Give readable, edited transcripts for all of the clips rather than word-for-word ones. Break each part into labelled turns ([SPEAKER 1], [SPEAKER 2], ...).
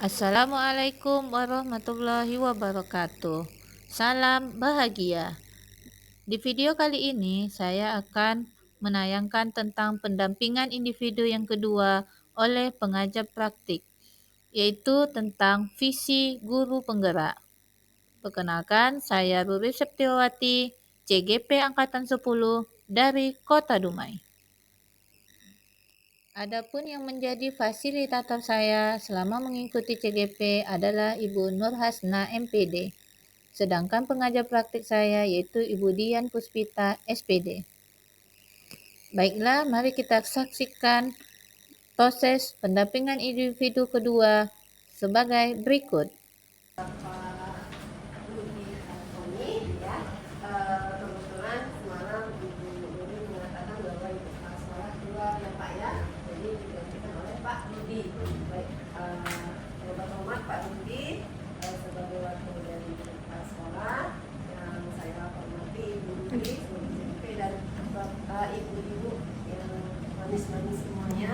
[SPEAKER 1] Assalamualaikum warahmatullahi wabarakatuh. Salam bahagia. Di video kali ini saya akan menayangkan tentang pendampingan individu yang kedua oleh pengajar praktik, yaitu tentang visi guru penggerak. Perkenalkan, saya Ruri Septiawati, CGP Angkatan 10 dari Kota Dumai. Adapun yang menjadi fasilitator saya selama mengikuti CGP adalah Ibu Nur Hasna MPD. Sedangkan pengajar praktik saya yaitu Ibu Dian Puspita SPD. Baiklah, mari kita saksikan proses pendampingan individu kedua sebagai berikut.
[SPEAKER 2] Kebetulan semalam Ibu Nuri mengatakan bahwa Ibu kepala sekolah keluar ya Pak ya, jadi digantikan oleh Pak Rudi. Baik, Bapak Tomat, Pak Rudi sebagai wakil dari kepala sekolah yang saya hormati Ibu Rudi sebagai CP dan Bapak Ibu-ibu yang manis-manis semuanya.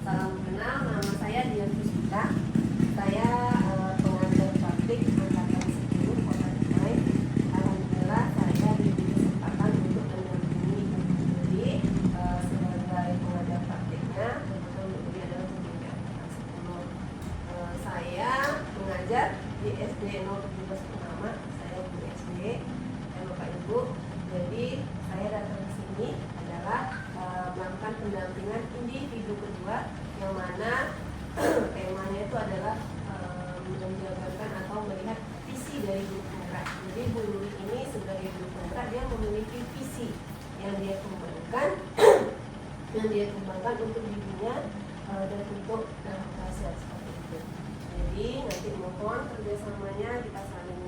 [SPEAKER 2] Salam kenal, nama saya Dian Puspita. Saya pengajar praktik angkatan 10 Kota Dumai. Alhamdulillah saya diberi kesempatan untuk mendampingi Ibu Nuri sebagai pengajar praktiknya. Kebetulan Ibu Nuri adalah pembimbing angkatan 10. Saya mengajar di SD 017 Purnama. Saya guru SD dan Bapak Ibu. Jadi saya datang ke sini adalah melakukan pendampingan individu kedua, yang mana temanya itu adalah menjabarkan atau melihat visi dari guru penggerak. Jadi Bu Nuri ini sebagai guru penggerak, dia memiliki visi yang dia kembangkan untuk dirinya dan untuk hasil seperti itu. Jadi nanti mohon kerjasamanya, kita saling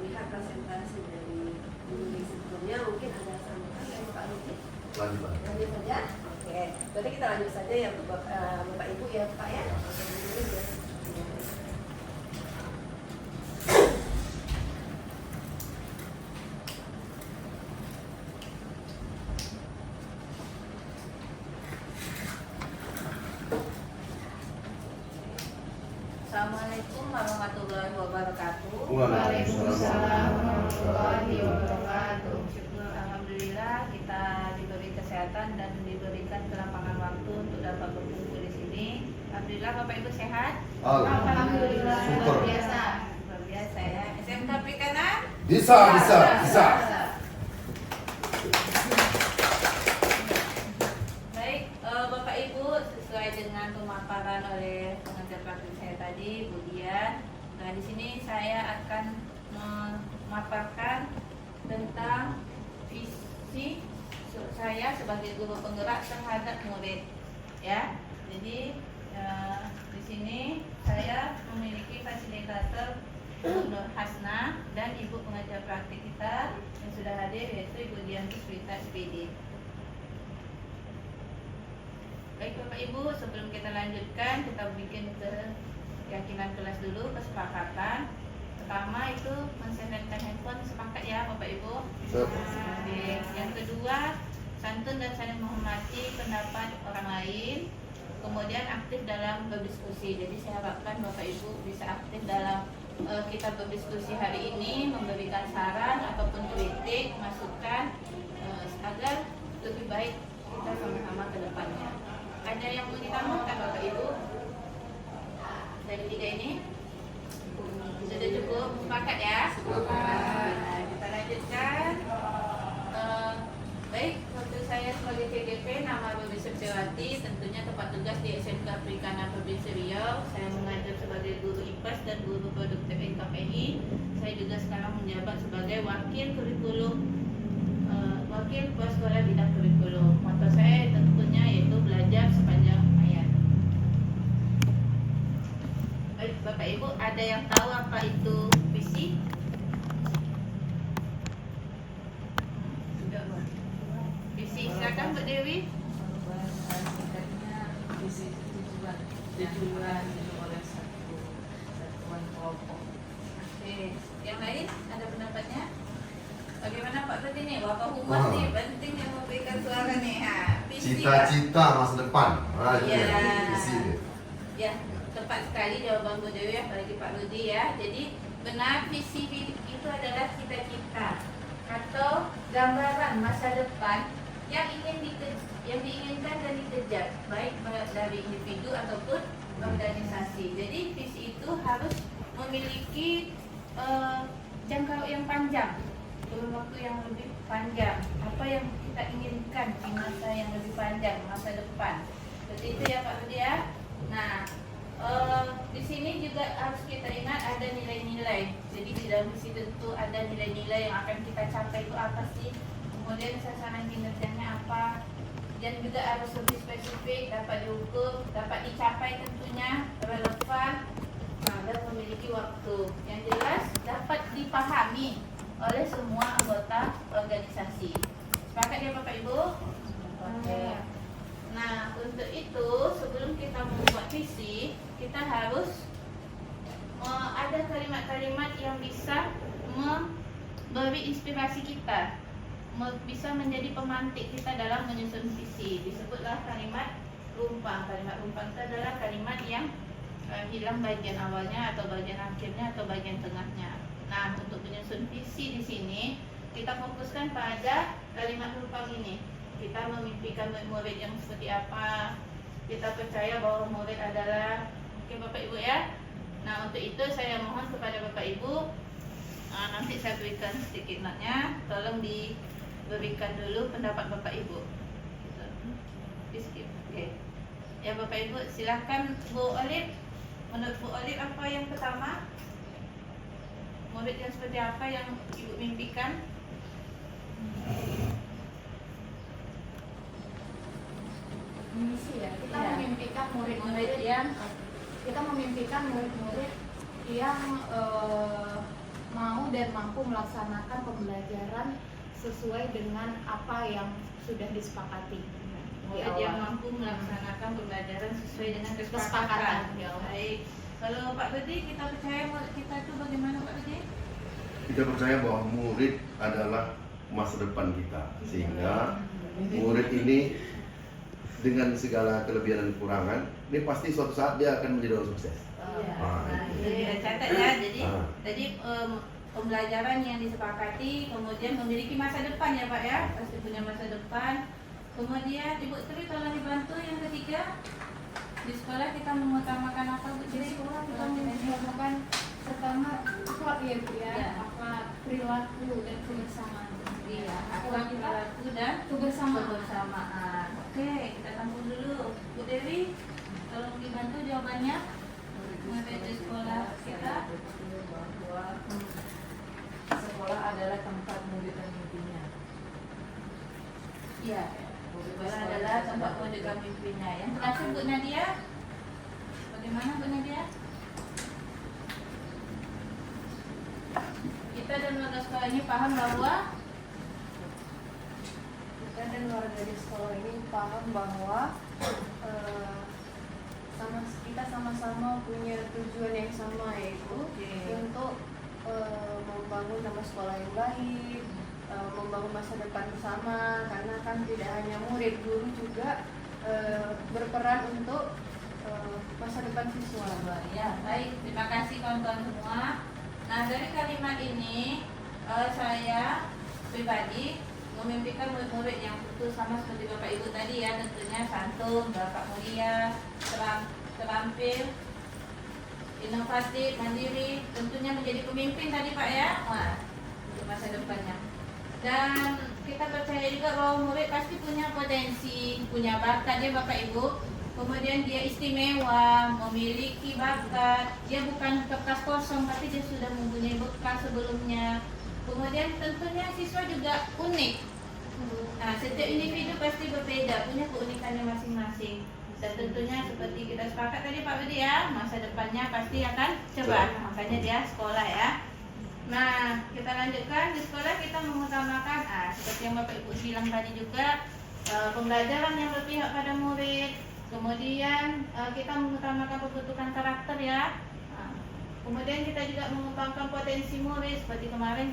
[SPEAKER 2] melihat presentasi dari Bu Nuri sebelumnya. Mungkin ada sambutan dari Pak Rudi. Lanjut saja. Oke, berarti kita lanjut saja ya Bapak Ibu ya Pak ya.
[SPEAKER 1] Assalamualaikum warahmatullahi wabarakatuh.
[SPEAKER 3] Waalaikumsalam warahmatullahi wabarakatuh.
[SPEAKER 1] Syukur alhamdulillah kita diberi kesehatan dan diberikan kelapangan waktu untuk dapat berkumpul di sini. Alhamdulillah Bapak Ibu sehat?
[SPEAKER 3] Alhamdulillah.
[SPEAKER 1] Luar biasa. Luar biasa ya. SMK Perikanan?
[SPEAKER 3] Bisa.
[SPEAKER 1] Baik, Bapak Ibu, sesuai dengan pemaparan oleh pengajar praktik saya tadi, Bu Dian. Nah, di sini saya akan memaparkan tentang visi saya sebagai guru penggerak terhadap murid. Ya, jadi di sini saya memiliki fasilitator Ibu Nur Hasna dan Ibu pengajar praktik kita yang sudah hadir, yaitu Ibu Dian Puspita SPD. Baik Bapak Ibu, sebelum kita lanjutkan, kita bikin keyakinan kelas dulu, kesepakatan. Pertama itu mensetting handphone, sepakat ya Bapak Ibu. Yang kedua, santun dan saling menghormati pendapat orang lain. Kemudian aktif dalam berdiskusi. Jadi saya harapkan Bapak Ibu bisa aktif dalam kita berdiskusi hari ini, memberikan saran ataupun kritik, masukan agar lebih baik kita sama-sama ke depannya. Ada yang mau ditambahkan Bapak Ibu? Dari tiga ini sudah cukup, sepakat ya? Nah, kita lanjutkan. Baik, waktu saya sebagai CGP, nama Ruri Septiawati, tentunya tempat tugas di SMK Perikanan Provinsi Riau. Saya mengajar sebagai guru IPAS dan guru produktif NKPI. Saya juga sekarang menjabat sebagai wakil kurikulum, wakil kepala sekolah bidang kurikulum. Motto saya tentunya yaitu belajar sepanjang hayat. Baik, Bapak Ibu, ada yang tahu apa itu visi? Visi, silakan Bu Dewi.
[SPEAKER 4] Visi tujuan oleh satuan kelompok.
[SPEAKER 1] Oke, yang lain ada pendapatnya? Bagaimana Pak Tati nih? Bapak Humas nih penting yang memberikan suara nih. Visi, Pak.
[SPEAKER 3] Cita-cita masa depan. Itu
[SPEAKER 1] Iya.
[SPEAKER 3] visi dia.
[SPEAKER 1] Ya, tepat sekali jawaban Bu Dewi, apalagi Pak Rudi ya. Jadi benar, visi itu adalah cita-cita atau gambaran masa depan yang diinginkan dan dikejar, baik dari individu ataupun organisasi. Jadi visi itu harus memiliki jangka yang panjang, kurun waktu yang lebih panjang. Apa yang kita inginkan di masa yang lebih panjang, masa depan. Seperti itu ya Pak Rudi ya. Nah, di sini juga harus kita ingat ada nilai-nilai. Jadi di dalam visi tentu ada nilai-nilai yang akan kita capai itu apa sih? Kemudian sasaran kinerjanya apa? Dan juga harus lebih spesifik, dapat diukur, dapat dicapai tentunya, relevan, dan memiliki waktu. Yang jelas dapat dipahami oleh semua anggota organisasi. Sepakat ya Bapak Ibu? Oke. Nah, untuk itu sebelum kita membuat visi, kita harus ada kalimat-kalimat yang bisa memberi inspirasi kita, bisa menjadi pemantik kita dalam menyusun visi. Disebutlah kalimat rumpang. Kalimat rumpang itu adalah kalimat yang hilang bagian awalnya atau bagian akhirnya atau bagian tengahnya. Nah, untuk menyusun visi di sini kita fokuskan pada kalimat rumpang ini. Kita memimpikan murid yang seperti apa. Kita percaya bahwa murid adalah, oke Bapak Ibu ya. Nah, untuk itu saya mohon kepada Bapak Ibu, nanti saya berikan sedikit notnya. Tolong diberikan dulu pendapat Bapak Ibu. Skip. Oke. Ya Bapak Ibu, silakan Bu Olip. Menurut Bu Olip apa yang pertama? Murid yang seperti apa yang Ibu mimpikan?
[SPEAKER 3] Misi ya, kita
[SPEAKER 1] Iya.
[SPEAKER 3] memimpikan
[SPEAKER 1] Murid yang
[SPEAKER 3] murid-murid yang mau dan mampu melaksanakan pembelajaran sesuai dengan apa yang sudah disepakati.
[SPEAKER 1] murid yang mampu melaksanakan pembelajaran sesuai dengan
[SPEAKER 3] Kesepakatan.
[SPEAKER 1] kesepakatan. Ya, baik. Kalau Pak Rudi, kita percaya murid kita itu bagaimana Pak Rudi?
[SPEAKER 5] Kita percaya bahwa murid adalah masa depan kita, sehingga murid ini dengan segala kelebihan dan kekurangan, ini pasti suatu saat dia akan menjadi orang sukses.
[SPEAKER 1] Iya.
[SPEAKER 5] Ah,
[SPEAKER 1] Nah,
[SPEAKER 5] itu.
[SPEAKER 1] itu kita catat ya. Jadi
[SPEAKER 5] Ah.
[SPEAKER 1] pembelajaran yang disepakati, kemudian memiliki masa depan ya Pak ya, pasti punya masa depan. Kemudian Ibu Tri tolong dibantu yang ketiga. Di sekolah kita mengutamakan apa Bu
[SPEAKER 3] Di
[SPEAKER 1] Tri?
[SPEAKER 3] sekolah kita mengutamakan pertama akhlak ya Bu ya,
[SPEAKER 1] Iya.
[SPEAKER 3] akhlak, perilaku dan kebersamaan.
[SPEAKER 1] Iya, akhlak, perilaku dan
[SPEAKER 3] Kebersamaan.
[SPEAKER 1] kebersamaan. Oke, kita tampung dulu. Bu Dewi, tolong dibantu jawabannya. Mengenai di sekolah kita.
[SPEAKER 4] bahwa sekolah adalah tempat murid dan mimpinya.
[SPEAKER 1] Iya, sekolah adalah tempat menjaga mimpinya. Yang terakhir Bu Nadia, bagaimana Bu Nadia? Kita dan warga sekolah ini paham bahwa
[SPEAKER 2] Kita dan warga di sekolah ini paham bahwa kita sama-sama punya tujuan yang sama, yaitu untuk membangun nama sekolah yang baik, membangun masa depan bersama. Karena kan tidak hanya murid, guru juga berperan untuk masa depan siswa.
[SPEAKER 1] ya, baik, terima kasih kawan-kawan semua. Nah, dari kalimat ini saya pribadi memimpikan murid-murid yang tentu sama seperti Bapak Ibu tadi ya, tentunya santun, berbakat mulia, terampil, inovatif, mandiri, tentunya menjadi pemimpin tadi Pak ya. Wah, untuk masa depannya. Dan kita percaya juga bahwa murid pasti punya potensi, punya bakat ya Bapak Ibu. Kemudian dia istimewa, memiliki bakat. Dia bukan kertas kosong, tapi dia sudah mempunyai bekal sebelumnya. Kemudian tentunya siswa juga unik. Nah, setiap individu pasti berbeda, punya keunikannya masing-masing. Dan tentunya seperti kita sepakat tadi Pak Budi ya, masa depannya pasti akan cerah. Makanya dia sekolah ya. Nah, kita lanjutkan. Di sekolah kita mengutamakan, seperti yang Bapak Ibu bilang tadi juga, pembelajaran yang berpihak pada murid. Kemudian kita mengutamakan pembentukan karakter ya. Kemudian kita juga mengembangkan potensi murid. Seperti kemarin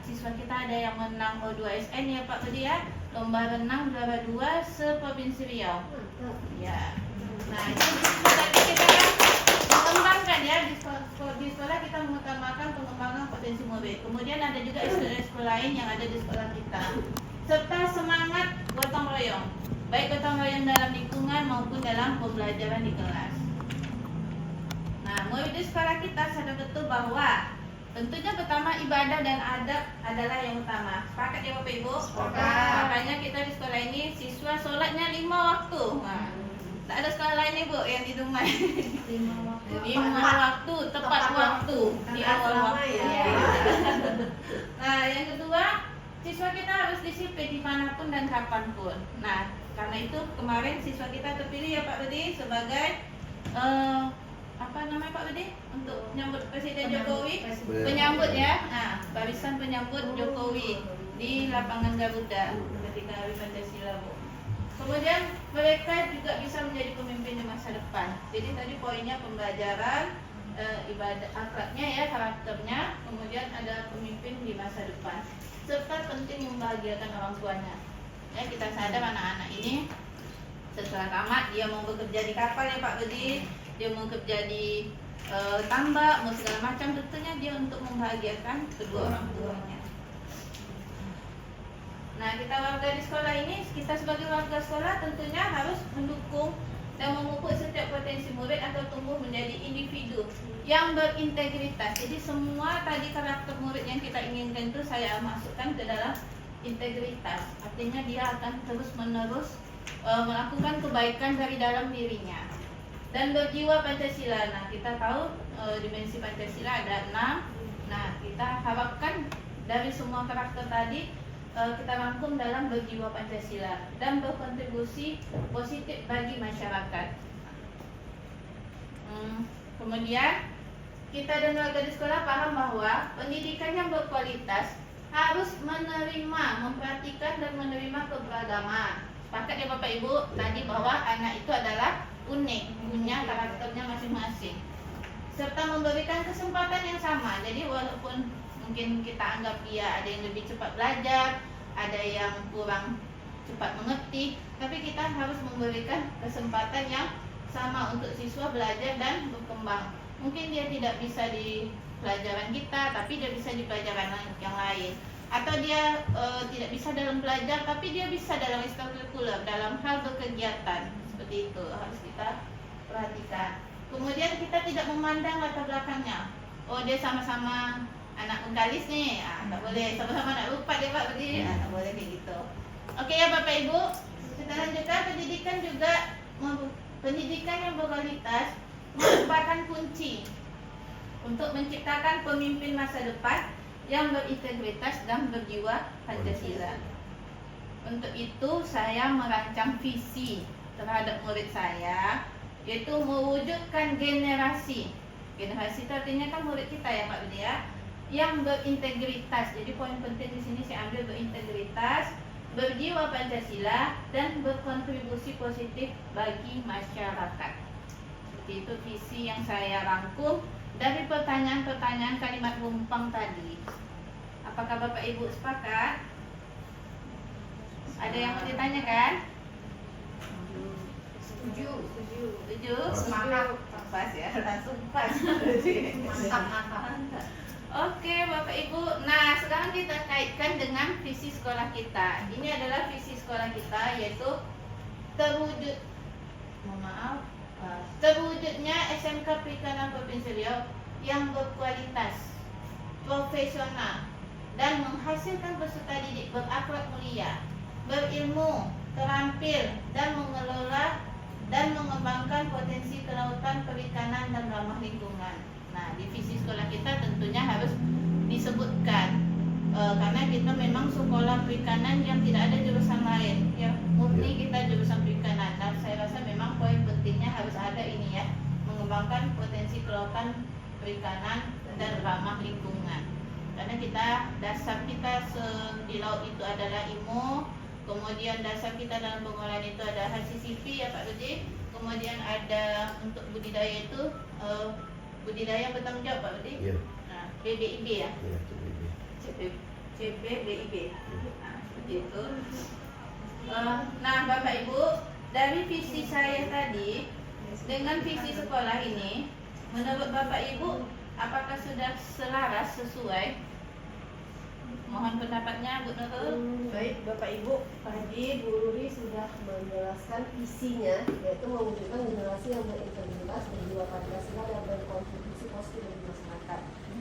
[SPEAKER 1] siswa kita ada yang menang O2SN ya Pak Budi ya, lomba renang juara 2 se-Provinsi Riau. Ya. Nah, itu kita Mengembangkan ya di sekolah kita mengutamakan pengembangan potensi murid. Kemudian ada juga ekskul lain yang ada di sekolah kita. Serta semangat gotong royong, baik gotong royong dalam lingkungan maupun dalam pembelajaran di kelas. Nah, murid di sekolah kita sadar betul bahwa tentunya pertama ibadah dan adab adalah yang utama. Sepakat ya Bapak Ibu?
[SPEAKER 2] Sepakat.
[SPEAKER 1] Makanya kita di sekolah ini siswa sholatnya 5 waktu. Nah, tak ada sekolah lain nih Bu yang di rumah. 5 waktu, tepat waktu di awal waktu.
[SPEAKER 2] ya.
[SPEAKER 1] Nah, yang kedua, siswa kita harus disiplin dimanapun dan kapanpun. Nah, karena itu kemarin siswa kita terpilih ya Pak Budi sebagai apa namanya Pak Budi untuk menyambut Presiden Jokowi, penyambut ya, nah barisan penyambut Jokowi di lapangan Garuda ketika Hari Pancasila Bu. Kemudian mereka juga bisa menjadi pemimpin di masa depan. Jadi tadi poinnya pembelajaran, ibadah, akhlaknya ya, karakternya, kemudian ada pemimpin di masa depan. Serta penting membahagiakan orang tuanya. Ya, kita sadar anak-anak ini setelah tamat dia mau bekerja di kapal ya Pak Budi, dia mau kerja di tambak, mau segala macam, tentunya dia untuk membahagiakan kedua orang tuanya. Nah, kita warga di sekolah ini, kita sebagai warga sekolah tentunya harus mendukung dan memupuk setiap potensi murid atau tumbuh menjadi individu yang berintegritas. Jadi semua tadi karakter murid yang kita inginkan itu saya masukkan ke dalam integritas. Artinya dia akan terus-menerus melakukan kebaikan dari dalam dirinya. Dan berjiwa Pancasila. Nah, kita tahu dimensi Pancasila ada 6. Nah, kita harapkan dari semua karakter tadi kita rangkum dalam berjiwa Pancasila dan berkontribusi positif bagi masyarakat. Kemudian kita dan warga di sekolah paham bahwa pendidikan yang berkualitas harus menerima, memperhatikan dan menerima keberagaman. Sepakat ya Bapak Ibu tadi bahwa anak itu adalah unik, punya karakternya masing-masing, serta memberikan kesempatan yang sama. Jadi walaupun mungkin kita anggap dia ada yang lebih cepat belajar, ada yang kurang cepat mengerti, tapi kita harus memberikan kesempatan yang sama untuk siswa belajar dan berkembang. Mungkin dia tidak bisa di pelajaran kita, tapi dia bisa di pelajaran yang lain. Atau dia tidak bisa dalam belajar, tapi dia bisa dalam ekstrakurikuler, dalam hal berkegiatan. Seperti itu harus kita perhatikan. Kemudian kita tidak memandang latar belakangnya. Oh, dia sama-sama anak Bengkalis nih, tak boleh. Sama-sama anak Rupat dia Pak Budi, tak boleh kayak gitu. Oke ya Bapak Ibu, kita lanjutkan. Pendidikan yang berkualitas merupakan kunci untuk menciptakan pemimpin masa depan yang berintegritas dan berjiwa Pancasila. Untuk itu saya merancang visi terhadap murid saya, yaitu mewujudkan generasi itu artinya kan murid kita ya Pak Budi ya, yang berintegritas. Jadi poin penting di sini saya ambil berintegritas, berjiwa Pancasila, dan berkontribusi positif bagi masyarakat. Seperti itu visi yang saya rangkum dari pertanyaan-pertanyaan kalimat rumpang tadi. Apakah Bapak Ibu sepakat? Ada yang mau ditanyakan?
[SPEAKER 2] Setuju.
[SPEAKER 1] Semangat. Pas ya, langsung pas. Oke Bapak Ibu, nah sekarang kita kaitkan dengan visi sekolah kita. Ini adalah visi sekolah kita, yaitu terwujudnya SMK Perikanan Provinsi Riau yang berkualitas, profesional, dan menghasilkan peserta didik berakhlak mulia, berilmu, terampil, dan mengelola dan mengembangkan potensi kelautan, perikanan, dan ramah lingkungan. Nah, di visi sekolah kita tentunya harus disebutkan karena kita memang sekolah perikanan yang tidak ada jurusan lain, ya murni kita jurusan perikanan. Dan saya rasa memang poin pentingnya harus ada ini ya, mengembangkan potensi kelautan, perikanan, dan ramah lingkungan. Karena dasar kita di laut itu adalah ilmu, kemudian dasar kita dalam pengolahan itu ada HACCP ya Pak Budi, kemudian ada untuk budidaya itu budidaya bertanggung jawab Pak Budi.
[SPEAKER 5] Iya.
[SPEAKER 1] Nah, BBIB ya.
[SPEAKER 5] Iya,
[SPEAKER 1] CPBIB. Nah, seperti itu. Nah, Bapak Ibu, dari visi saya tadi dengan visi sekolah ini Menurut Bapak Ibu, apakah sudah selaras sesuai? Mohon pendapatnya Bu Nurul.
[SPEAKER 2] Baik Bapak Ibu, tadi Bu Ruri sudah menjelaskan visinya, yaitu mewujudkan generasi yang berintegritas, berjiwa Pancasila dan berkontribusi positif bagi masyarakat.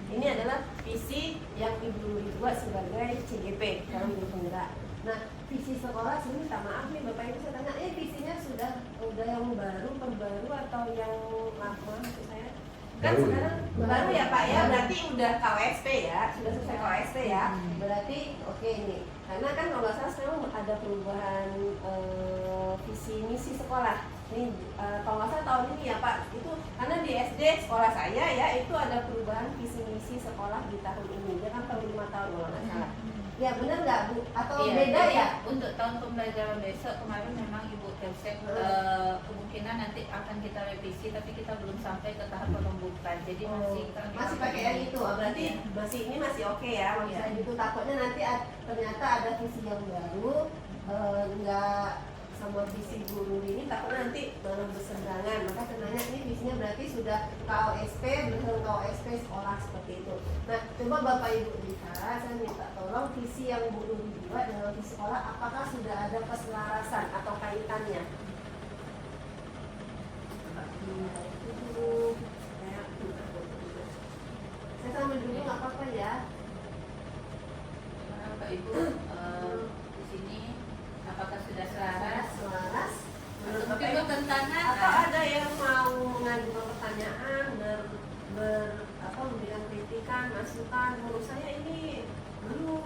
[SPEAKER 2] Ini adalah visi yang Ibu Ruri buat sebagai CGP, Calon Guru Penggerak. Nah, visi sekolah sini minta maaf nih Bapak Ibu, saya tanya, visinya sudah yang baru, perbaru atau yang lama maksud saya? Kan
[SPEAKER 5] Baru.
[SPEAKER 2] sekarang baru ya Pak ya, berarti udah KWSP ya, sudah selesai KWSP ya. Berarti oke ini, karena kan kalau nggak salah sekarang ada perubahan visi misi sekolah. Ini kalau nggak salah tahun ini ya Pak, itu karena di SD sekolah saya ya itu ada perubahan visi misi sekolah di tahun ini. Dia kan per 5 tahun kalau nggak salah. Ya benar nggak Bu? Atau
[SPEAKER 1] Iya,
[SPEAKER 2] beda
[SPEAKER 1] jadi
[SPEAKER 2] ya?
[SPEAKER 1] Untuk tahun pembelajaran besok kemarin memang Ibu Telsek kemungkinan nanti akan kita revisi, tapi kita belum sampai ke tahap pembukaan. Jadi
[SPEAKER 2] Masih pakai yang itu, berarti masih ini masih oke ya. Misalnya gitu, takutnya nanti ternyata ada visi yang baru, nggak sama visi guru ini, takutnya nanti malah berseberangan. Maka saya nanya ini visinya berarti sudah KOSP, berdasarkan KOSP sekolah seperti itu. Nah, coba Bapak Ibu lihat, saya minta tolong visi yang Bu Nuri buat dalam visi sekolah, apakah sudah ada keselarasan atau kaitannya? Saya sambil dulu nggak apa-apa ya.
[SPEAKER 1] Bapak Ibu di sini apakah sudah selaras?
[SPEAKER 2] Selaras. Menurut Bapak
[SPEAKER 1] Mungkin
[SPEAKER 2] Ibu,
[SPEAKER 1] bertentangan
[SPEAKER 2] atau ada yang mau mengajukan pertanyaan, memberikan kritikan, masukan? Menurut saya ini belum.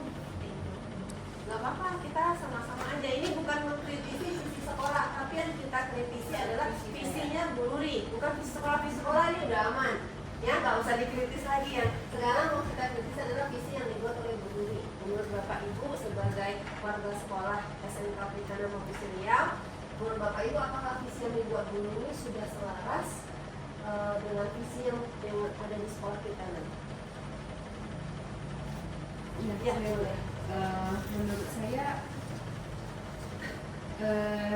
[SPEAKER 2] Nggak apa-apa, kita sama-sama aja. Ini bukan mengkritisi visi sekolah, tapi yang kita kritisi adalah visinya Bu Nuri, bukan visi sekolah. Visi sekolah ini udah aman, ya nggak usah dikritis lagi. Yang sekarang mau kita kritis adalah visi yang dibuat oleh Bu Nuri. Menurut Bapak Ibu sebagai warga sekolah SMK Perikanan Provinsi Riau, menurut Bapak Ibu apakah visi yang dibuat Bu Nuri sudah selaras dengan visi yang ada di sekolah kita nanti?
[SPEAKER 3] Ya, boleh. Menurut saya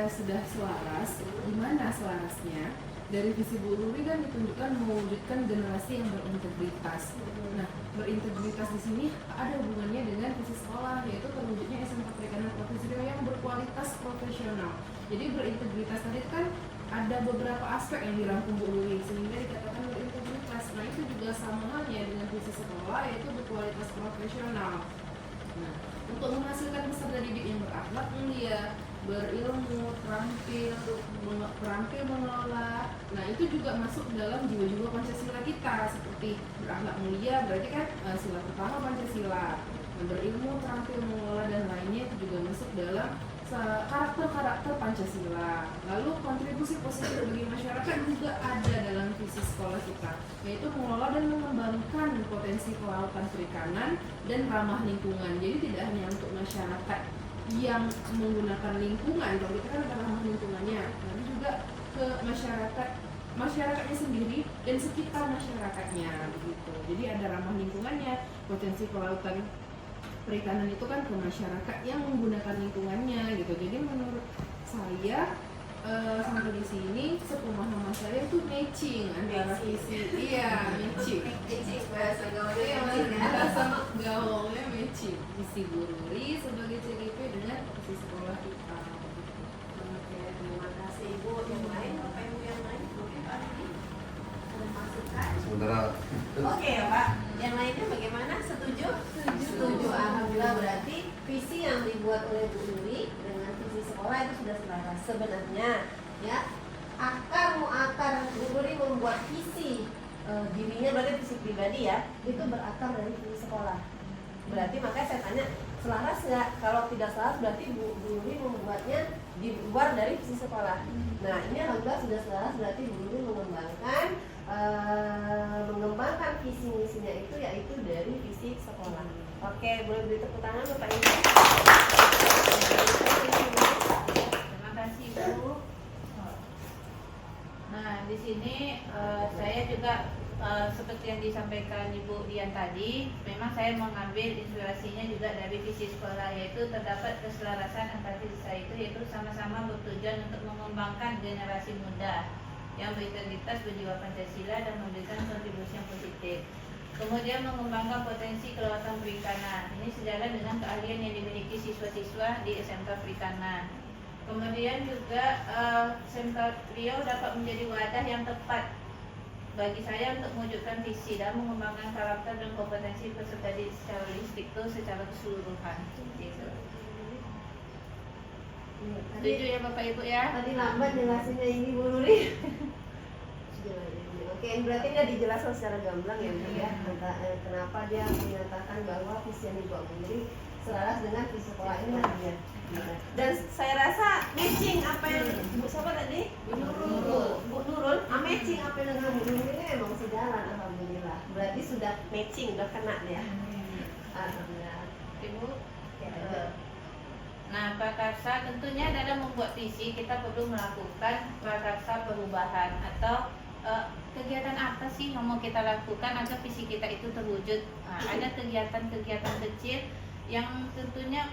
[SPEAKER 3] sudah selaras. Gimana selarasnya? Dari visi Bu Nuri kan ditunjukkan mewujudkan generasi yang berintegritas. Nah, berintegritas di sini ada hubungannya dengan visi sekolah, yaitu terwujudnya SMK Perikanan Provinsi Riau yang berkualitas profesional. Jadi berintegritas tadi kan ada beberapa aspek yang dirangkum Bu Nuri sehingga dikatakan berintegritas. Nah, itu juga sama halnya dengan visi sekolah, yaitu berkualitas profesional. Nah, untuk menghasilkan peserta didik yang berakhlak mulia, berilmu, terampil mengelola. Nah, itu juga masuk dalam jiwa-jiwa Pancasila kita, seperti berakhlak mulia berarti kan sila pertama Pancasila. Berilmu, terampil mengelola dan lainnya itu juga masuk dalam karakter-karakter Pancasila. Lalu kontribusi positif bagi masyarakat juga ada dalam visi sekolah kita, yaitu mengelola dan mengembangkan potensi kelautan perikanan dan ramah lingkungan. Jadi tidak hanya untuk masyarakat yang menggunakan lingkungan, kalau kita kan ada ramah lingkungannya, tapi juga ke masyarakatnya sendiri dan sekitar masyarakatnya begitu. Jadi ada ramah lingkungannya, potensi kelautan perikanan itu kan ke masyarakat yang menggunakan lingkungannya gitu. Jadi menurut saya sampai di sini sepemahaman saya itu matching antara visi matching
[SPEAKER 2] bahasa gaulnya
[SPEAKER 3] bahasa gaulnya matching visi Bu Nuri sebagai CGP dengan visi sekolah kita.
[SPEAKER 2] Oke, terima kasih Ibu. Yang lain, Bapak Ibu yang lain, mungkin Pak Adi ada masukan?
[SPEAKER 5] Sementara
[SPEAKER 2] Oke ya Pak, yang lainnya bagaimana? Setuju? Setuju. Alhamdulillah, berarti visi yang dibuat oleh Bu Nuri dengan visi sekolah itu sudah selaras. Sebenarnya ya, akar Bu Nuri membuat visi dirinya, berarti visi pribadi ya, itu berakar dari visi sekolah. Berarti makanya saya tanya, selaras nggak? Kalau tidak selaras berarti Bu Nuri membuatnya di luar dari visi sekolah. Nah, ini alhamdulillah sudah selaras, berarti Bu Nuri mengembangkan visi misinya itu yaitu dari visi sekolah. Oke, boleh beri tepuk tangan Bapak Ibu.
[SPEAKER 1] Terima kasih Bu. Nah, di sini saya juga seperti yang disampaikan Ibu Dian tadi, memang saya mengambil inspirasinya juga dari visi sekolah, yaitu terdapat keselarasan antara visi saya itu, yaitu sama-sama bertujuan untuk mengembangkan generasi muda yang berintegritas, berjiwa Pancasila dan memberikan kontribusi yang positif. Kemudian mengembangkan potensi kelautan perikanan. Ini sejalan dengan keahlian yang dimiliki siswa-siswa di SMK Perikanan. Kemudian juga SMK Riau dapat menjadi wadah yang tepat bagi saya untuk mewujudkan visi dan mengembangkan karakter dan kompetensi peserta didik secara holistik itu secara keseluruhan. Gitu. Setuju ya Bapak Ibu ya?
[SPEAKER 2] Tadi lambat jelasinnya ini Bu Nuri. Oke, berarti dia dijelaskan secara gamblang ya Bu ya. Kenapa dia menyatakan bahwa visi yang dibawa Bu Nuri selaras dengan visi sekolah ini nantinya. Dan saya rasa matching apa yang Bu siapa tadi? Bu Nurul, matching apa yang dengan Bu Nuri ini memang sejalan, alhamdulillah. Berarti sudah matching, udah kena dia. Alhamdulillah.
[SPEAKER 1] Ibu. Nah, prakarsa tentunya dalam membuat visi kita perlu melakukan prakarsa perubahan atau kegiatan apa sih yang mau kita lakukan agar visi kita itu terwujud. Nah, ada kegiatan-kegiatan kecil yang tentunya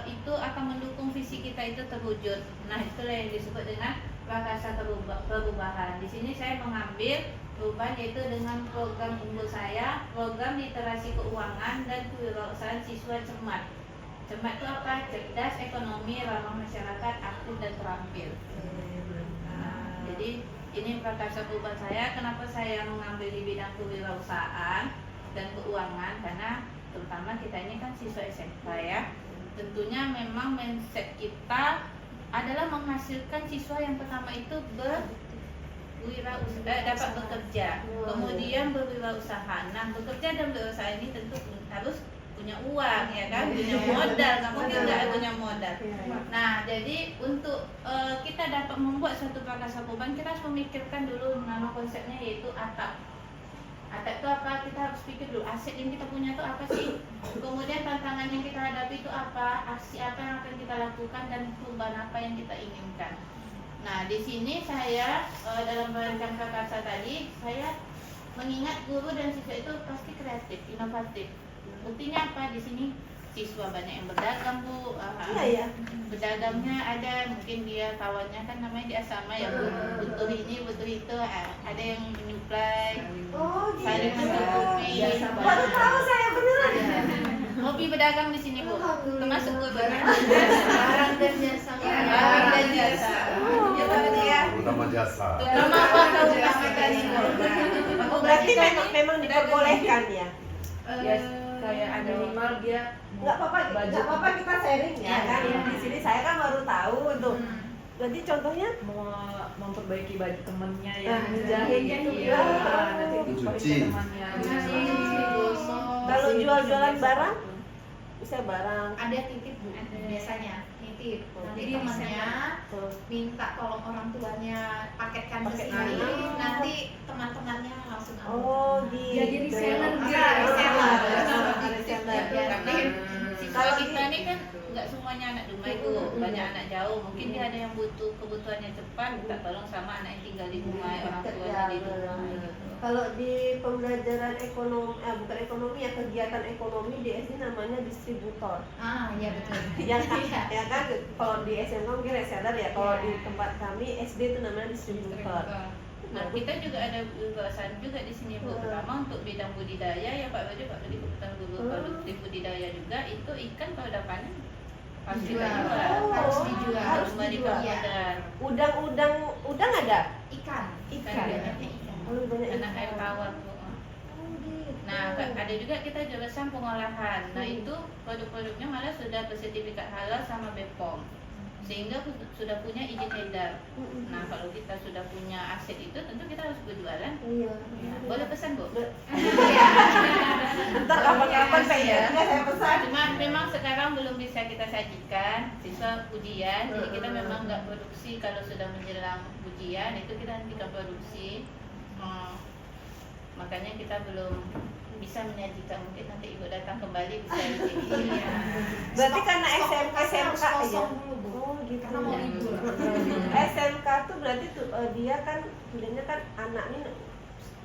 [SPEAKER 1] itu akan mendukung visi kita itu terwujud. Nah, itulah yang disebut dengan prakarsa perubahan. Di sini saya mengambil perubahan yaitu dengan program unggul saya, program literasi keuangan dan kewirausahaan siswa cermat. Cermat itu apa? Cerdas, ekonomi, ramah masyarakat, aktif dan terampil. Nah, jadi ini prakarsa perubahan saya. Kenapa saya mengambil di bidang kewirausahaan dan keuangan? Karena terutama kita ini kan siswa SMK ya. Tentunya memang mindset kita adalah menghasilkan siswa yang pertama itu dapat bekerja, kemudian berwirausaha. Nah, bekerja dan berwirausaha ini tentu harus punya uang ya kan, punya modal, nggak mungkin nggak punya modal. Nah, jadi untuk kita dapat membuat suatu prakarsa perubahan, kita harus memikirkan dulu nama konsepnya yaitu atap. Atap itu apa? Kita harus pikir dulu aset yang kita punya itu apa sih, kemudian tantangan yang kita hadapi itu apa, aksi apa yang akan kita lakukan dan perubahan apa yang kita inginkan. Nah, di sini saya dalam merancang prakarsa tadi saya mengingat guru dan siswa itu pasti kreatif, inovatif. Buktinya apa? Di sini siswa banyak yang berdagang Bu.
[SPEAKER 2] Iya ya.
[SPEAKER 1] Bedagangnya ada, mungkin dia kawannya kan namanya di asrama ya Bu. Butuh ini, butuh itu. Ada yang menyuplai,
[SPEAKER 2] Oh gitu.
[SPEAKER 1] saling mencukupi.
[SPEAKER 2] Baru tahu saya beneran.
[SPEAKER 1] Hobi berdagang di sini Bu.
[SPEAKER 2] Alhamdulillah.
[SPEAKER 1] Termasuk guru.
[SPEAKER 3] Barang dan jasa.
[SPEAKER 1] Barang dan jasa. Ya betul ya.
[SPEAKER 5] Terutama jasa.
[SPEAKER 1] Terutama apa utama tadi Bu.
[SPEAKER 2] Oh, berarti memang diperbolehkan ya.
[SPEAKER 4] Ya, kayak ada minimal dia
[SPEAKER 2] Nggak apa-apa kita sharing ya kan.
[SPEAKER 4] Iya.
[SPEAKER 2] Di sini saya kan baru tahu tuh. Berarti contohnya
[SPEAKER 4] memperbaiki baju temennya
[SPEAKER 2] Nah,
[SPEAKER 4] yang
[SPEAKER 2] menjahit
[SPEAKER 4] iya,
[SPEAKER 2] itu
[SPEAKER 4] iya,
[SPEAKER 2] ya.
[SPEAKER 4] nanti
[SPEAKER 5] Mencuci.
[SPEAKER 4] dipakai temannya.
[SPEAKER 2] kalau jual-jualan barang, bisa barang.
[SPEAKER 3] Ada titip Bu, biasanya titip. Nanti temannya minta tolong orang tuanya paketkan ke sini, nanti teman-temannya langsung ambil.
[SPEAKER 2] Oh,
[SPEAKER 3] Jadi reseller,
[SPEAKER 2] reseller.
[SPEAKER 1] Karena siswa kita ini kan nggak semuanya anak Dumai Bu, banyak anak jauh. Mungkin dia ada yang butuh kebutuhannya cepat, minta tolong sama anak yang tinggal di Dumai, orang tuanya di Dumai gitu.
[SPEAKER 2] Kalau di pembelajaran ekonomi, bukan ekonomi ya, kegiatan ekonomi di SD namanya distributor.
[SPEAKER 3] Iya betul.
[SPEAKER 2] Ya kan, ya kan. Kalau di SMK mungkin reseller ya. Kalau di tempat kami SD itu namanya distributor.
[SPEAKER 1] Nah, kita juga ada kewirausahaan juga di sini Bu. Pertama untuk bidang budidaya ya Pak Baju, Pak Baju kebetulan guru produktif budidaya juga, itu ikan kalau udah panen pasti
[SPEAKER 3] Dijual.
[SPEAKER 1] dijual.
[SPEAKER 3] Harus dijual.
[SPEAKER 1] Harus
[SPEAKER 2] Harus
[SPEAKER 1] memberikan
[SPEAKER 2] dijual.
[SPEAKER 1] modal.
[SPEAKER 2] Udang ada?
[SPEAKER 3] Ikan.
[SPEAKER 2] Ikan.
[SPEAKER 1] Banyaknya ikan.
[SPEAKER 2] Oh, banyak
[SPEAKER 1] Karena air tawar Bu. Nah, ada juga kita jurusan pengolahan. Nah, itu produk-produknya malah sudah bersertifikat halal sama BPOM. Sehingga sudah punya izin edar. Nah, kalau kita sudah punya aset itu tentu kita harus berjualan.
[SPEAKER 2] Iya.
[SPEAKER 1] Ya, boleh pesan Bu?
[SPEAKER 2] Ntar kapan-kapan pengennya saya pesan.
[SPEAKER 1] Cuma memang sekarang belum bisa kita sajikan siswa ujian, jadi kita memang nggak produksi. Kalau sudah menjelang ujian itu kita hentikan produksi. Makanya kita belum bisa menyajikan. Mungkin nanti Ibu datang kembali bisa di sini.
[SPEAKER 2] Berarti karena SMK aja.
[SPEAKER 3] Oh
[SPEAKER 2] gitu.
[SPEAKER 3] Karena mau libur.
[SPEAKER 2] SMK tuh berarti tuh dia kan sebenarnya kan anak ini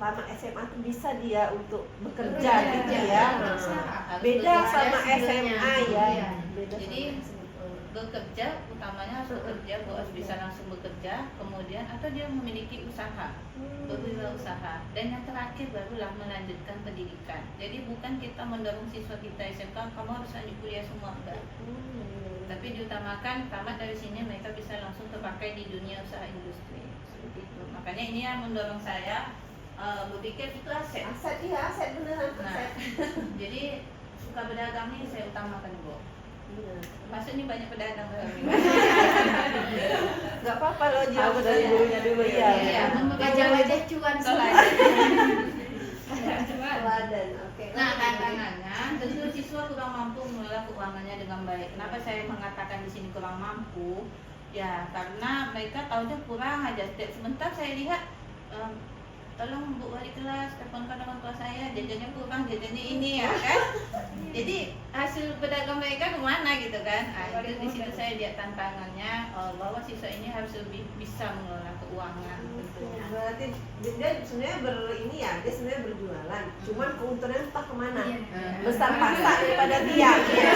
[SPEAKER 2] selama SMA tuh bisa dia untuk bekerja gitu ya. Nah, beda sama SMA ya. Beda
[SPEAKER 1] Jadi
[SPEAKER 2] sama SMA.
[SPEAKER 1] bekerja, utamanya harus bekerja, harus bisa langsung bekerja, kemudian atau dia memiliki usaha, berwirausaha, dan yang terakhir barulah melanjutkan pendidikan. Jadi bukan kita mendorong siswa kita SMK kamu harus lanjut kuliah semua, enggak. Tapi diutamakan tamat dari sini mereka bisa langsung terpakai di dunia usaha industri seperti itu. Makanya ini yang mendorong saya berpikir itu aset.
[SPEAKER 2] Aset, iya aset beneran
[SPEAKER 1] Nah,
[SPEAKER 2] aset.
[SPEAKER 1] jadi suka berdagang ini saya utamakan, Bu.
[SPEAKER 2] Bener.
[SPEAKER 1] Maksud ini banyak pedagang kami.
[SPEAKER 2] Nggak apa-apa loh jauh
[SPEAKER 4] Harus dari dulunya dulu ya.
[SPEAKER 1] Iya,
[SPEAKER 3] Wajah-wajah cuan
[SPEAKER 1] teladan.
[SPEAKER 2] Teladan, oke.
[SPEAKER 1] Nah, tantangannya tentu siswa kurang mampu mengelola keuangannya dengan baik. Kenapa saya mengatakan di sini kurang mampu? Ya, karena mereka tahunya kurang aja. Setiap sebentar saya lihat tolong Bu wali kelas, teleponkan orang tua saya, jajannya kurang, jajannya ini ya kan. Jadi hasil pedagang mereka kemana gitu kan. Itu di situ saya lihat tantangannya bahwa siswa ini harus lebih bisa mengelola keuangan tentunya.
[SPEAKER 2] Berarti dia sebenarnya dia sebenarnya berjualan, cuman keuntungannya entah kemana. Besar pasak daripada dia.
[SPEAKER 1] Iya.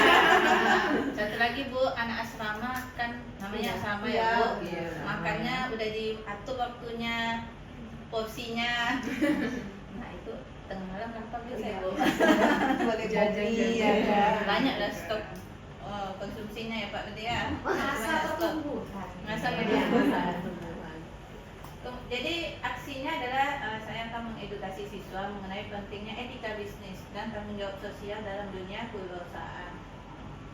[SPEAKER 1] Satu lagi Bu, anak asrama kan namanya asrama ya Bu.
[SPEAKER 2] Iya.
[SPEAKER 1] Makannya udah diatur waktunya, porsinya. Nah itu tengah malam lapar ya saya Bu.
[SPEAKER 2] Boleh kopi ya kan.
[SPEAKER 1] Banyak lah stok konsumsinya ya Pak Budi ya.
[SPEAKER 3] Rasa atau
[SPEAKER 1] Stok.
[SPEAKER 3] tumbuhan?
[SPEAKER 1] Rasa
[SPEAKER 2] Iya,
[SPEAKER 1] bertumbuhan.
[SPEAKER 2] beneran.
[SPEAKER 1] Jadi aksinya adalah saya akan mengedukasi siswa mengenai pentingnya etika bisnis dan tanggung jawab sosial dalam dunia kewirausahaan.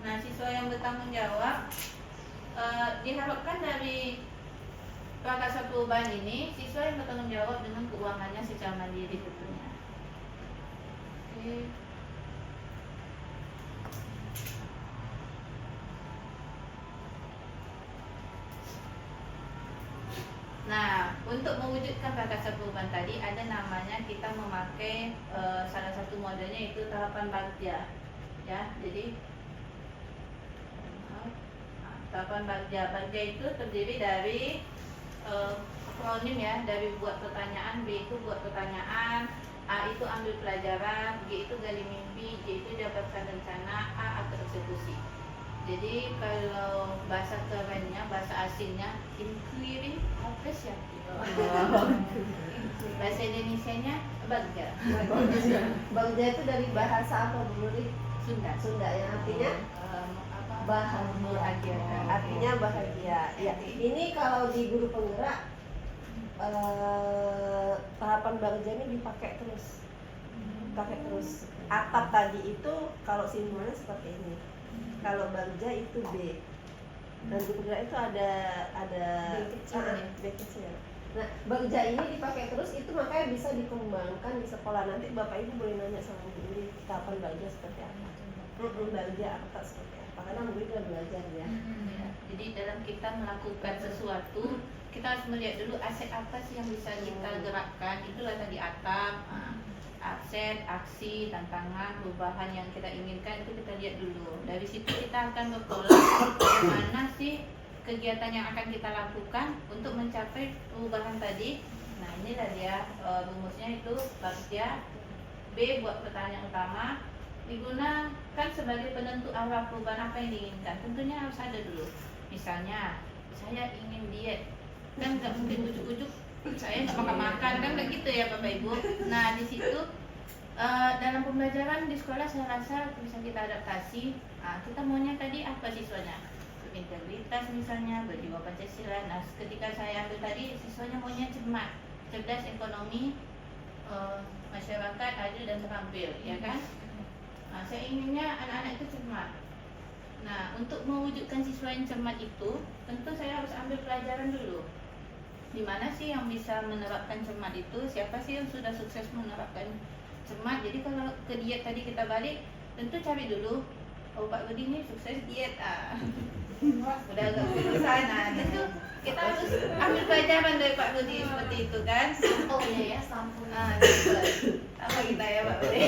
[SPEAKER 1] Nah, siswa yang bertanggung jawab diharapkan dari Prakarsa Perubahan ini siswa yang bertanggung jawab dengan keuangannya secara mandiri tentunya. Oke. Nah, untuk mewujudkan Prakarsa Perubahan tadi ada namanya kita memakai salah satu modelnya itu tahapan bagja. Ya, jadi tahapan bagja. Bagja itu terdiri dari akronim ya, dari buat pertanyaan, B itu buat pertanyaan, A itu ambil pelajaran, G itu gali mimpi, J itu dapatkan rencana, A atur eksekusi. Jadi kalau bahasa kerennya, bahasa asingnya inquiry appreciative. Bahasa Indonesianya bagja.
[SPEAKER 2] Bagja itu dari bahasa apa dulu nih?
[SPEAKER 1] Sunda.
[SPEAKER 2] Sunda yang artinya bahagia. Artinya bahagia. Ya. Ini kalau di guru penggerak tahapan bagja ini dipakai terus. Pakai terus. Atap tadi itu kalau simbolnya seperti ini. Kalau bagja itu B. Dan guru penggerak itu ada
[SPEAKER 3] B kecil ya?
[SPEAKER 2] B kecil. Nah, bagja ini dipakai terus itu makanya bisa dikembangkan di sekolah. Nanti Bapak Ibu boleh nanya sama Bu Uli tahapan bagja seperti apa. Bagja apa seperti apa? Karena Bu Uli udah belajar ya.
[SPEAKER 1] Ya, jadi dalam kita melakukan sesuatu, kita harus melihat dulu aset apa sih yang bisa kita gerakkan. Itulah tadi atap, aset, aksi, tantangan, perubahan yang kita inginkan itu kita lihat dulu. Dari situ kita akan berpola mana sih kegiatan yang akan kita lakukan untuk mencapai perubahan tadi. Nah inilah dia rumusnya itu bagja. B buat pertanyaan utama digunakan sebagai penentu arah perubahan apa yang diinginkan. Tentunya harus ada dulu. Misalnya saya ingin diet, kan nggak mungkin ujuk-ujuk saya nggak makan-makan kan nggak gitu ya Bapak Ibu. Nah di situ dalam pembelajaran di sekolah saya rasa bisa kita adaptasi. Nah, kita maunya tadi apa siswanya? Integritas misalnya, berjiwa Pancasila. Nah ketika saya ambil tadi siswanya maunya cermat, cerdas, ekonomi, masyarakat, adil dan terampil, ya kan? Nah, saya inginnya anak-anak itu cermat. Nah, untuk mewujudkan siswa yang cermat itu, tentu saya harus ambil pelajaran dulu. Di mana sih yang bisa menerapkan cermat itu? Siapa sih yang sudah sukses menerapkan cermat? Jadi kalau ke diet tadi kita balik, tentu cari dulu. Oh, Pak Budi ini sukses diet. Udah agak susah. Nah, tentu kita harus ambil pelajaran dari Pak Budi seperti itu kan?
[SPEAKER 3] Oh iya ya, sampun.
[SPEAKER 1] Gitu. Apa kita ya Pak Budi?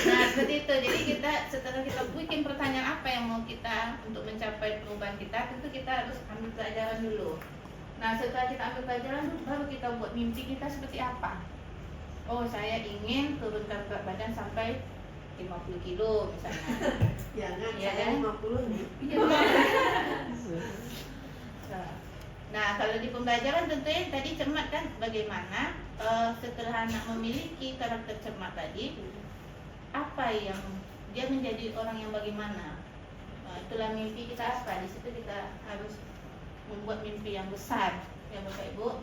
[SPEAKER 1] Nah seperti itu. Jadi kita setelah kita bikin pertanyaan apa yang mau kita untuk mencapai perubahan kita, tentu kita harus ambil pelajaran dulu. Nah setelah kita ambil pelajaran baru kita buat mimpi kita seperti apa. Oh saya ingin turunkan berat badan sampai 50 kilo misalnya.
[SPEAKER 2] Jangan,
[SPEAKER 1] Iya
[SPEAKER 2] saya
[SPEAKER 1] kan?
[SPEAKER 2] 50 nih.
[SPEAKER 1] Nah, kalau di pembelajaran tentunya tadi cermat kan bagaimana setelah anak memiliki karakter cermat tadi, apa yang dia menjadi orang yang bagaimana? Itulah mimpi kita apa? Di situ kita harus membuat mimpi yang besar, ya Bapak Ibu.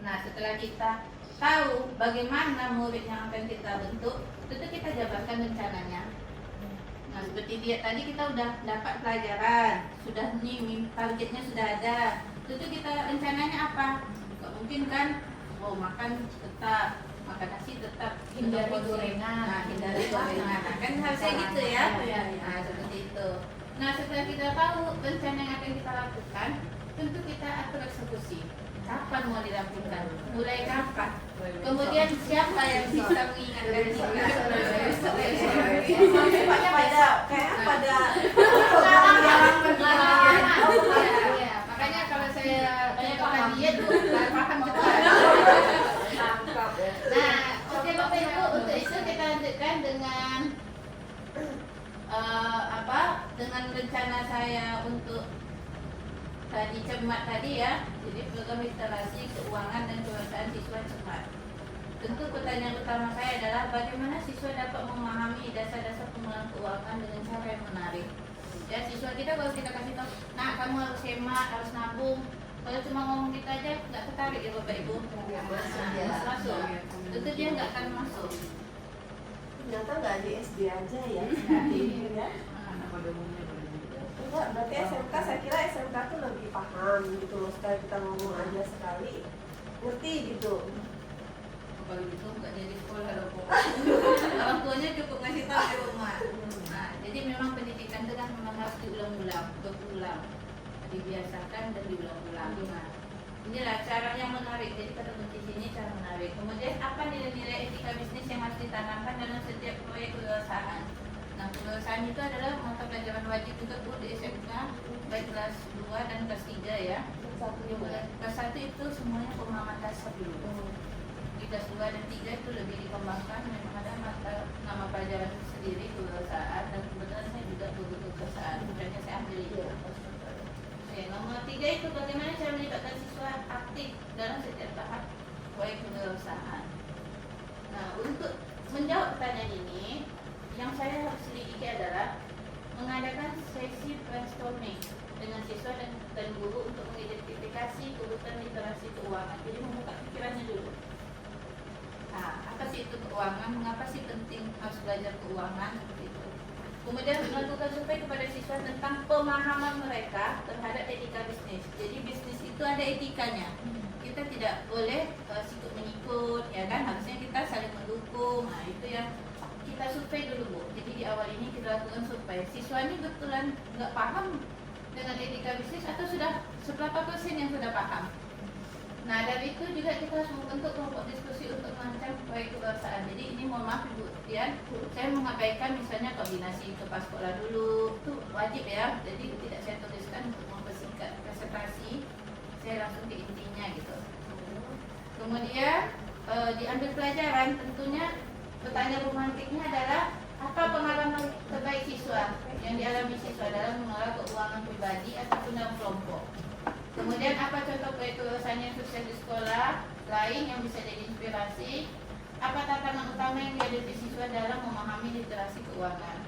[SPEAKER 1] Nah, setelah kita tahu bagaimana murid yang akan kita bentuk, tentu kita jabarkan rencananya. Nah, seperti dia tadi kita udah dapat pelajaran, sudah nih targetnya sudah ada. Tentu kita rencananya apa? Gak mungkin kan, makan tetap, makan nasi tetap,
[SPEAKER 4] Hindari
[SPEAKER 1] untuk
[SPEAKER 4] gorengan.
[SPEAKER 1] Nah, hindari gorengan. Nah, kan harusnya gitu ya.
[SPEAKER 4] Iya, iya.
[SPEAKER 1] Nah, seperti itu. Nah, setelah kita tahu rencana yang akan kita lakukan, tentu kita atur eksekusi. Kapan mau dilakukan? Mulai kapan? Kemudian siapa yang bisa mengingatkan kita?
[SPEAKER 2] Pada
[SPEAKER 1] Iya, makanya kalau saya paham dia tuh nggak paham cepat.
[SPEAKER 2] tangkap ya.
[SPEAKER 1] Nah, oke Bapak Ibu, untuk itu kita lanjutkan dengan dengan rencana saya untuk tadi cermat tadi ya. Jadi program literasi keuangan dan kewirausahaan siswa cermat. Tentu pertanyaan utama saya adalah bagaimana siswa dapat memahami dasar-dasar pengelolaan keuangan dengan cara yang menarik. Ya, siswa kita kalau kita kasih tahu, nah kamu harus hemat, harus nabung. Kalau cuma ngomong kita aja nggak tertarik ya Bapak Ibu.
[SPEAKER 2] Nggak masuk
[SPEAKER 1] Nah,
[SPEAKER 2] ya.
[SPEAKER 1] nggak masuk. Tentu dia nggak akan masuk.
[SPEAKER 2] Ternyata nggak di SD aja ya.
[SPEAKER 1] Nah,
[SPEAKER 2] Iya ya.
[SPEAKER 4] Pada umumnya begitu.
[SPEAKER 2] Enggak, berarti SMK, saya kira SMK tuh lebih paham gitu loh. Sekali kita ngomong aja sekali, ngerti gitu.
[SPEAKER 1] Kalau gitu nggak jadi sekolah loh Bu. Orang tuanya cukup ngasih tahu di rumah. Nah, jadi memang pendidikan itu kan memang harus diulang-ulang, berulang, dibiasakan dan diulang-ulang. Nah, inilah cara yang menarik. Jadi pada kunci sini cara menarik. Kemudian apa nilai-nilai etika bisnis yang harus ditanamkan dalam setiap proyek kewirausahaan? Nah, kewirausahaan itu adalah mata pelajaran wajib juga Bu di SMK, baik kelas 2 dan kelas 3 ya. Kelas 1 itu semuanya pemahaman dasar dulu. Di kelas 2 dan 3 itu lebih dikembangkan, memang ada nama pelajaran sendiri kewirausahaan, dan kebetulan saya juga guru kewirausahaan, makanya saya ambil itu. Oke, nomor 3 itu bagaimana cara melibatkan siswa aktif dalam setiap tahap proyek kewirausahaan. Nah, untuk menjawab pertanyaan ini, yang saya harus selidiki adalah mengadakan sesi brainstorming dengan siswa dan guru untuk mengidentifikasi kebutuhan literasi keuangan. Jadi membuka pikirannya dulu. Nah, apa sih itu keuangan? Mengapa sih penting harus belajar keuangan? Gitu. Kemudian melakukan survei kepada siswa tentang pemahaman mereka terhadap etika bisnis. Jadi bisnis itu ada etikanya. Kita tidak boleh sikut menyikut, ya kan? Harusnya kita saling mendukung. Nah, itu yang kita survei dulu Bu. Jadi di awal ini kita lakukan survei. Siswa ini betulan nggak paham dengan etika bisnis atau sudah seberapa persen yang sudah paham? Nah, dari itu juga kita harus membentuk kelompok diskusi untuk merancang proyek kewirausahaan. Jadi ini mohon maaf Ibu Dian, saya mengabaikan misalnya koordinasi ke pas sekolah dulu, itu wajib ya. Jadi tidak saya tuliskan untuk mempersingkat presentasi, saya langsung ke intinya gitu. Kemudian diambil pelajaran, tentunya pertanyaan romantiknya adalah apa pengalaman terbaik siswa yang dialami siswa dalam mengelola keuangan pribadi ataupun dalam kelompok. Kemudian apa contoh proyek kewirausahaan yang sukses di sekolah lain yang bisa jadi inspirasi? Apa tantangan utama yang dihadapi siswa dalam memahami literasi keuangan?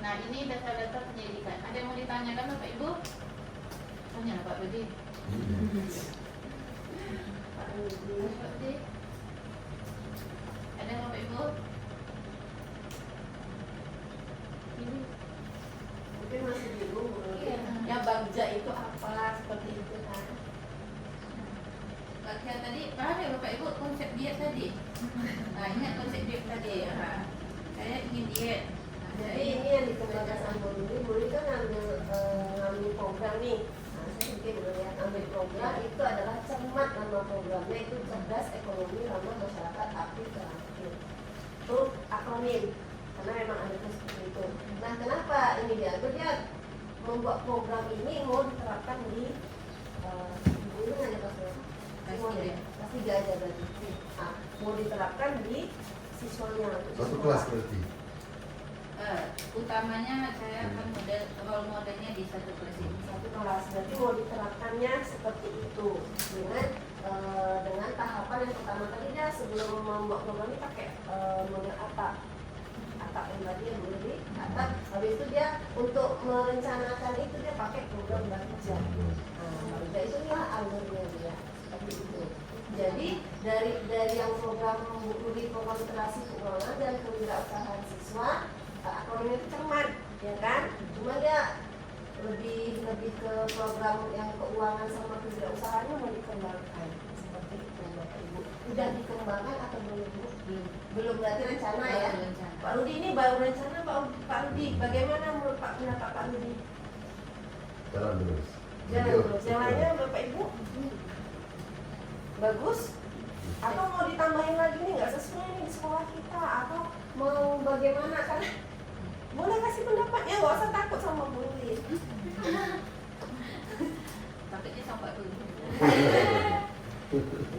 [SPEAKER 1] Nah, ini data-data penyelidikan. Ada yang mau ditanyakan Bapak Ibu? Tanya Pak Budi. Pak Budi. Ada Bapak Ibu?
[SPEAKER 2] Mungkin masih bingung.
[SPEAKER 1] Iya.
[SPEAKER 2] Ya bagja itu apa seperti itu kan?
[SPEAKER 1] Bagian tadi, paham ya Bapak Ibu konsep diet tadi? Nah, ingat konsep diet tadi ya. Saya ingin diet. Nah,
[SPEAKER 2] Jadi ini yang dikembangkan sama Budi kan ngambil program nih. Nah, saya mungkin melihat ambil program itu adalah cermat, nama programnya itu cerdas ekonomi ramah masyarakat aktif dan aktif. Itu akronim karena memang ada seperti itu. Nah, kenapa ini diambil? Dia membuat program ini mau diterapkan di ini hanya kelas kelas 3 aja berarti. Nah, mau diterapkan di siswanya.
[SPEAKER 5] Satu kelas berarti.
[SPEAKER 1] Utamanya saya akan role modelnya di satu kelas ini.
[SPEAKER 2] Satu kelas, berarti mau diterapkannya seperti itu dengan tahapan yang pertama tadi dia sebelum membuat program ini pakai model atap yang tadi yang boleh di atap. Habis itu dia untuk merencanakan itu dia pakai program Bagja. Bagja itu lah alurnya dia seperti itu. Jadi dari yang program program literasi keuangan dan kewirausahaan siswa, akronimnya itu cermat, ya kan? Cuma dia lebih ke program yang keuangan sama kewirausahaan mau dikembangkan seperti itu, Bapak Ibu. Udah dikembangkan atau belum? Belum berarti rencana ya. Pak Rudi ini baru rencana, Pak Rudi. Bagaimana menurut pendapat Pak Rudi?
[SPEAKER 5] Jalan terus.
[SPEAKER 2] Jalan terus. Jalannya Bapak Ibu bagus? Atau mau ditambahin lagi nih nggak sesuai nih di sekolah kita? Atau mau bagaimana kan? Boleh kasih pendapatnya, nggak usah takut sama Bu Rudi.
[SPEAKER 1] Takutnya sampai dulu.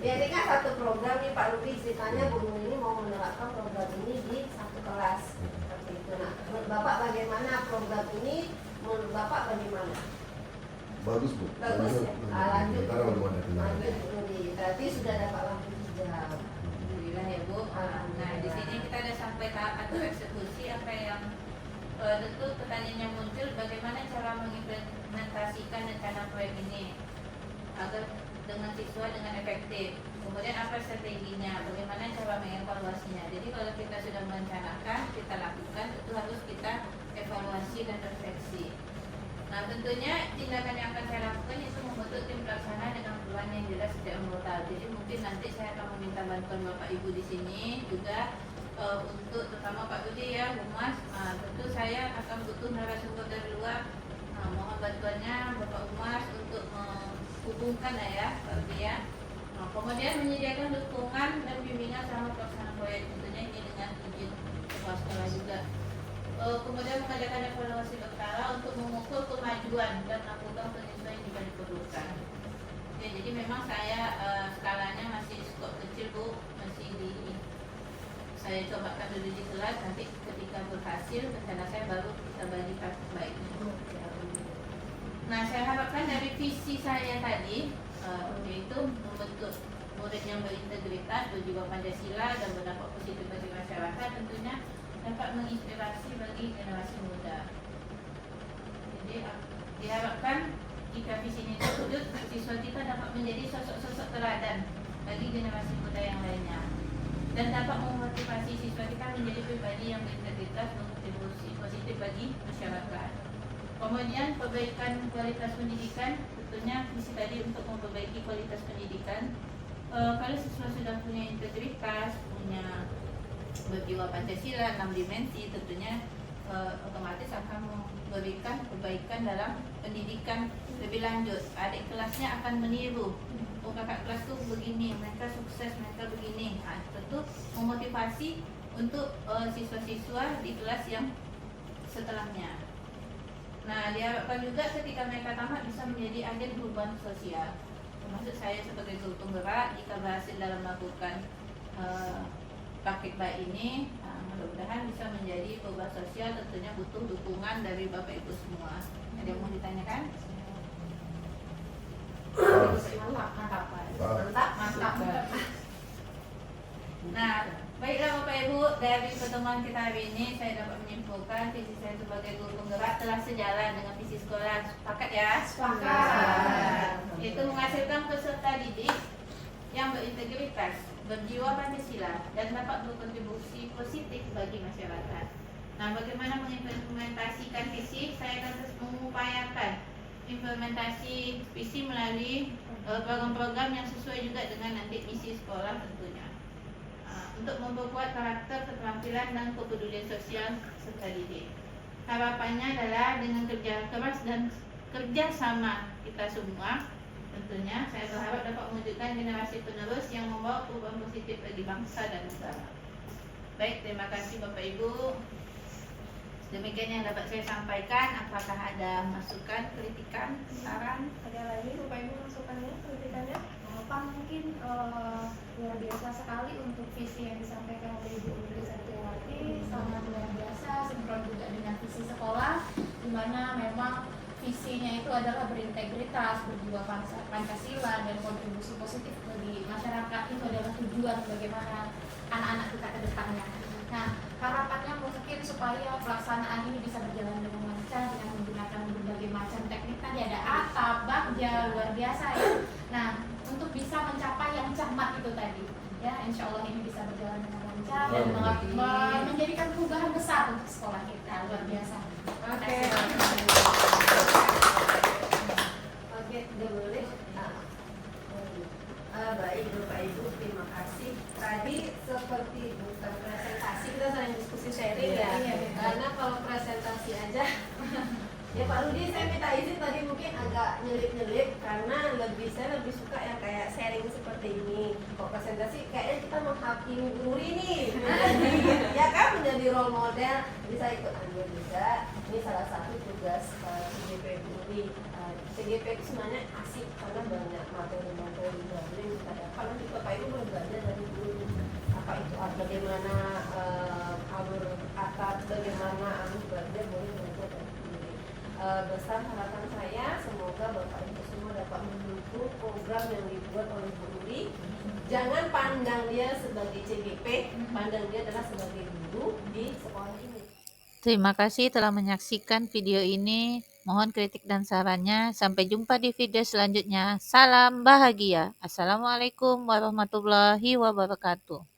[SPEAKER 2] Ya ini kan satu program nih Pak Rudi, ceritanya Bu Rudi ini mau menerapkan program ini di satu kelas seperti itu. Nah, menurut Bapak bagaimana program ini? Menurut Bapak bagaimana?
[SPEAKER 5] Bagus Bu.
[SPEAKER 2] Bagus ya. Lanjut.
[SPEAKER 5] Ntar belum ada kenal.
[SPEAKER 2] Lanjut Bu Rudi. Berarti sudah dapat lampu hijau.
[SPEAKER 1] Alhamdulillah ya Bu. Nah di sini kita ada sampai tahap atau eksekusi apa yang tentu pertanyaannya muncul, bagaimana cara mengimplementasikan rencana proyek ini agar dengan siswa dengan efektif. Kemudian apa strateginya, bagaimana cara mengevaluasinya. Jadi kalau kita sudah merencanakan, kita lakukan, itu harus kita evaluasi dan refleksi. Nah tentunya tindakan yang akan saya lakukan itu membentuk tim pelaksana dengan peran yang jelas setiap anggota. Jadi mungkin nanti saya akan meminta bantuan Bapak Ibu di sini juga untuk terutama Pak Budi ya, Humas. Tentu saya akan butuh narasumber dari luar. Mohon bantuannya Bapak Humas untuk menghubungkan ya Pak Budi ya. Kemudian menyediakan dukungan dan bimbingan selama pelaksanaan proyek, tentunya ini dengan izin kepala sekolah juga. Kemudian mengadakan evaluasi berkala untuk mengukur kemajuan dan melakukan penyesuaian jika diperlukan. Ya, jadi memang saya skalanya masih skop kecil Bu, masih saya cobakan dulu di kelas, nanti ketika berhasil rencana saya baru kita bagi praktik baiknya. Nah saya harapkan dari visi saya tadi yaitu membentuk murid yang berintegritas, berjiwa Pancasila dan berdampak positif bagi masyarakat, tentunya dapat menginspirasi bagi generasi muda. Jadi diharapkan jika visi ini terwujud, siswa kita dapat menjadi sosok-sosok teladan bagi generasi muda yang lainnya dan dapat memotivasi siswa kita menjadi pribadi yang berintegritas, berkontribusi positif bagi masyarakat. Kemudian perbaikan kualitas pendidikan, tentunya visi tadi untuk memperbaiki kualitas pendidikan. Kalau siswa sudah punya integritas, punya berjiwa Pancasila 6 dimensi, tentunya otomatis akan memberikan perbaikan dalam pendidikan lebih lanjut. Adik kelasnya akan meniru, oh kakak kelas tuh begini, mereka sukses, mereka begini. Nah, tentu memotivasi untuk siswa-siswa di kelas yang setelahnya. Nah, diharapkan juga ketika mereka tamat bisa menjadi agen perubahan sosial. Termasuk saya sebagai guru penggerak, jika berhasil dalam melakukan praktik baik ini, mudah-mudahan bisa menjadi perubahan sosial. Tentunya butuh dukungan dari Bapak Ibu semua. Ada yang mau ditanyakan? Mantap. Nah, baiklah Bapak Ibu, dari pertemuan kita hari ini saya dapat menyimpulkan visi saya sebagai guru penggerak telah sejalan dengan visi sekolah. Sepakat ya?
[SPEAKER 2] Sepakat.
[SPEAKER 1] Itu menghasilkan peserta didik yang berintegritas, berjiwa Pancasila dan dapat berkontribusi positif bagi masyarakat. Nah, bagaimana mengimplementasikan visi? Saya akan terus mengupayakan implementasi visi melalui program-program yang sesuai juga dengan nanti misi sekolah tentunya. Untuk memperkuat karakter, keterampilan dan kepedulian sosial serta didik. Harapannya adalah dengan kerja keras dan kerjasama kita semua, tentunya saya berharap dapat mewujudkan generasi penerus yang membawa perubahan positif bagi bangsa dan negara. Baik, terima kasih Bapak Ibu. Demikian yang dapat saya sampaikan. Apakah ada masukan, kritikan, saran?
[SPEAKER 2] Ada lagi Bapak Ibu masukannya, kritikannya?
[SPEAKER 6] Pak mungkin luar biasa sekali untuk visi yang disampaikan oleh Ibu Uli Santiwati, sangat luar biasa sinkron juga dengan visi sekolah, di mana memang visinya itu adalah berintegritas, berjiwa Pancasila, dan kontribusi positif bagi masyarakat. Itu adalah tujuan bagaimana anak-anak kita ke depannya. Nah, harapannya mungkin supaya pelaksanaan ini bisa berjalan dengan lancar dengan menggunakan berbagai macam teknik. Tadi ada atap, bagja, luar biasa ya. Nah, untuk bisa mencapai yang cermat itu tadi, ya, insya Allah ini bisa berjalan dengan lancar dan menjadikan perubahan besar untuk sekolah kita. Luar biasa.
[SPEAKER 2] Oke. Oke, udah boleh. Baik Bapak Ibu, terima kasih. Tadi seperti bukan presentasi, kita sering diskusi sharing ya. Karena kalau presentasi aja, ya Pak Rudi, saya minta izin tadi mungkin agak nyelip-nyelip karena saya lebih suka yang kayak sharing seperti ini. Kalau presentasi kayaknya kita menghakimi Nuri nih, menjadi, ya kan, menjadi role model, bisa ikut ambil juga. Ini salah satu tugas CGP Nuri. CGP itu sebenarnya asik karena banyak materi-materi baru yang kita dapat. Nanti Bapak Ibu boleh belajar dari guru apa itu, bagaimana alur atap, bagaimana alur belajar, boleh belajar dari guru. Besar harapan saya semoga Bapak Ibu semua dapat mendukung program yang dibuat oleh Bu Nuri. Jangan pandang dia sebagai CGP, pandang dia adalah sebagai guru di sekolah ini.
[SPEAKER 1] Terima kasih telah menyaksikan video ini. Mohon kritik dan sarannya. Sampai jumpa di video selanjutnya. Salam bahagia. Assalamualaikum warahmatullahi wabarakatuh.